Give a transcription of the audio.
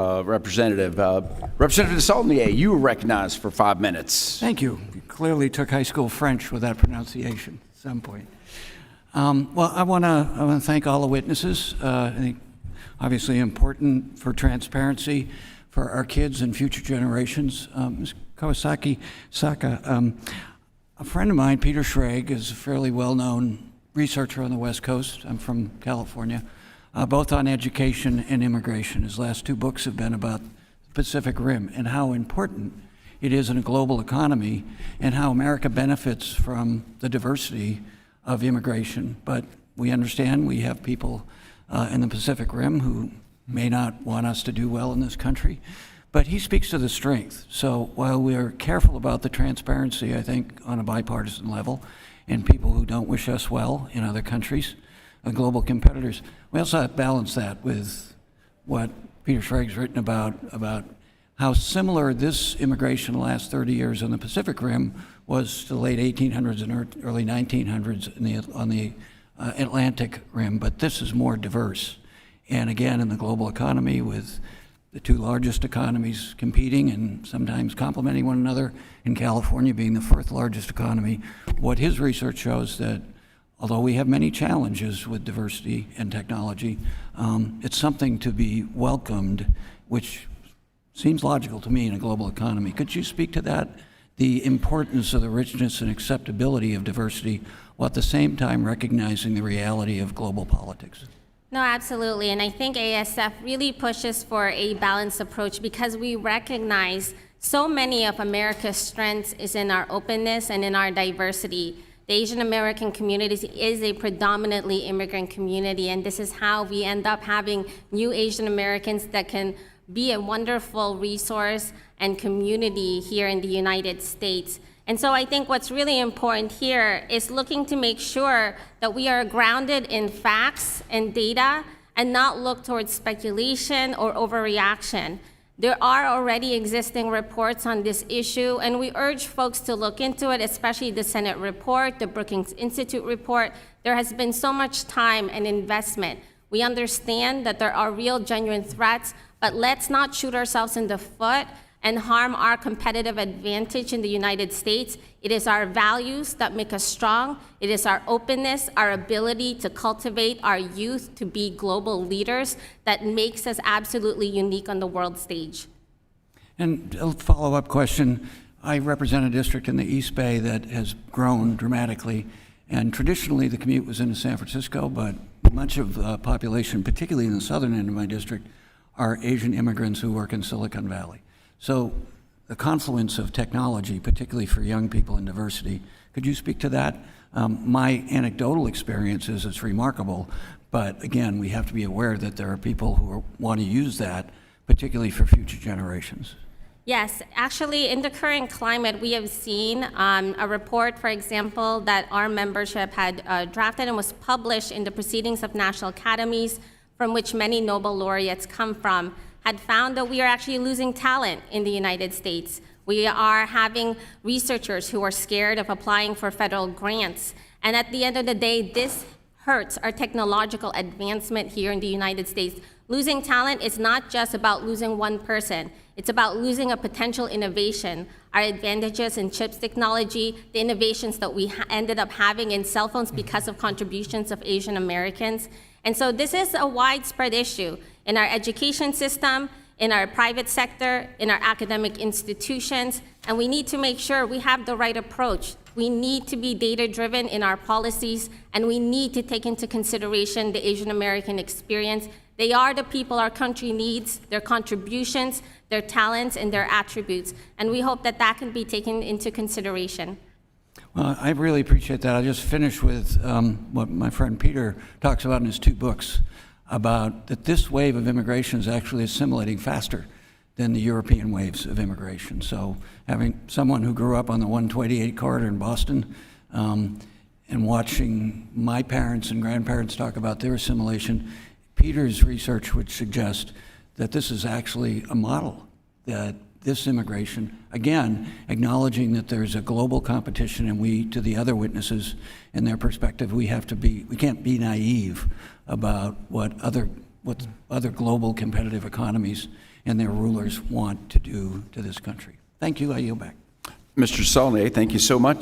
Representative DeSaulnier, you were recognized for 5 minutes. Thank you. You clearly took high school French with that pronunciation at some point. Well, I want to thank all the witnesses. I think obviously important for transparency for our kids and future generations. Ms. Kawasaki-Saka, a friend of mine, Peter Schrag, is a fairly well-known researcher on the West Coast. I'm from California, both on education and immigration. His last 2 books have been about the Pacific Rim and how important it is in a global economy and how America benefits from the diversity of immigration. But we understand we have people in the Pacific Rim who may not want us to do well in this country. But he speaks to the strength. So while we are careful about the transparency, I think, on a bipartisan level, and people who don't wish us well in other countries, global competitors, we also have to balance that with what Peter Schrag's written about how similar this immigration the last 30 years on the Pacific Rim was to the late 1800s and early 1900s on the Atlantic Rim, but this is more diverse. And again, in the global economy, with the 2 largest economies competing and sometimes complementing one another, in California being the 4th largest economy, what his research shows that although we have many challenges with diversity and technology, it's something to be welcomed, which seems logical to me in a global economy. Could you speak to that, the importance of the richness and acceptability of diversity, while at the same time recognizing the reality of global politics? No, absolutely. And I think ASF really pushes for a balanced approach because we recognize so many of America's strengths is in our openness and in our diversity. The Asian American community is a predominantly immigrant community, and this is how we end up having new Asian Americans that can be a wonderful resource and community here in the United States. And so I think what's really important here is looking to make sure that we are grounded in facts and data and not look towards speculation or overreaction. There are already existing reports on this issue, and we urge folks to look into it, especially the Senate report, the Brookings Institute report. There has been so much time and investment. We understand that there are real, genuine threats, but let's not shoot ourselves in the foot and harm our competitive advantage in the United States. It is our values that make us strong. It is our openness, our ability to cultivate our youth to be global leaders that makes us absolutely unique on the world stage. And a follow-up question. I represent a district in the East Bay that has grown dramatically, and traditionally the commute was into San Francisco, but much of the population, particularly in the southern end of my district, are Asian immigrants who work in Silicon Valley. So the confluence of technology, particularly for young people in diversity, could you speak to that? My anecdotal experience is it's remarkable, but again, we have to be aware that there are people who want to use that, particularly for future generations. Yes, actually, in the current climate, we have seen a report, for example, that our membership had drafted and was published in the Proceedings of National Academies, from which many Nobel laureates come from, had found that we are actually losing talent in the United States. We are having researchers who are scared of applying for federal grants. And at the end of the day, this hurts our technological advancement here in the United States. Losing talent is not just about losing one person. It's about losing a potential innovation, our advantages in chips technology, the innovations that we ended up having in cell phones because of contributions of Asian Americans. And so this is a widespread issue in our education system, in our private sector, in our academic institutions, and we need to make sure we have the right approach. We need to be data-driven in our policies, and we need to take into consideration the Asian American experience. They are the people our country needs, their contributions, their talents, and their attributes, and we hope that that can be taken into consideration. Well, I really appreciate that. I'll just finish with what my friend Peter talks about in his 2 books, about that this wave of immigration is actually assimilating faster than the European waves of immigration. So having someone who grew up on the 128 corridor in Boston and watching my parents and grandparents talk about their assimilation, Peter's research would suggest that this is actually a model, that this immigration, again, acknowledging that there's a global competition, and we, to the other witnesses and their perspective, we can't be naive about what other global competitive economies and their rulers want to do to this country. Thank you. I yield back. Mr. DeSaulnier, thank you so much.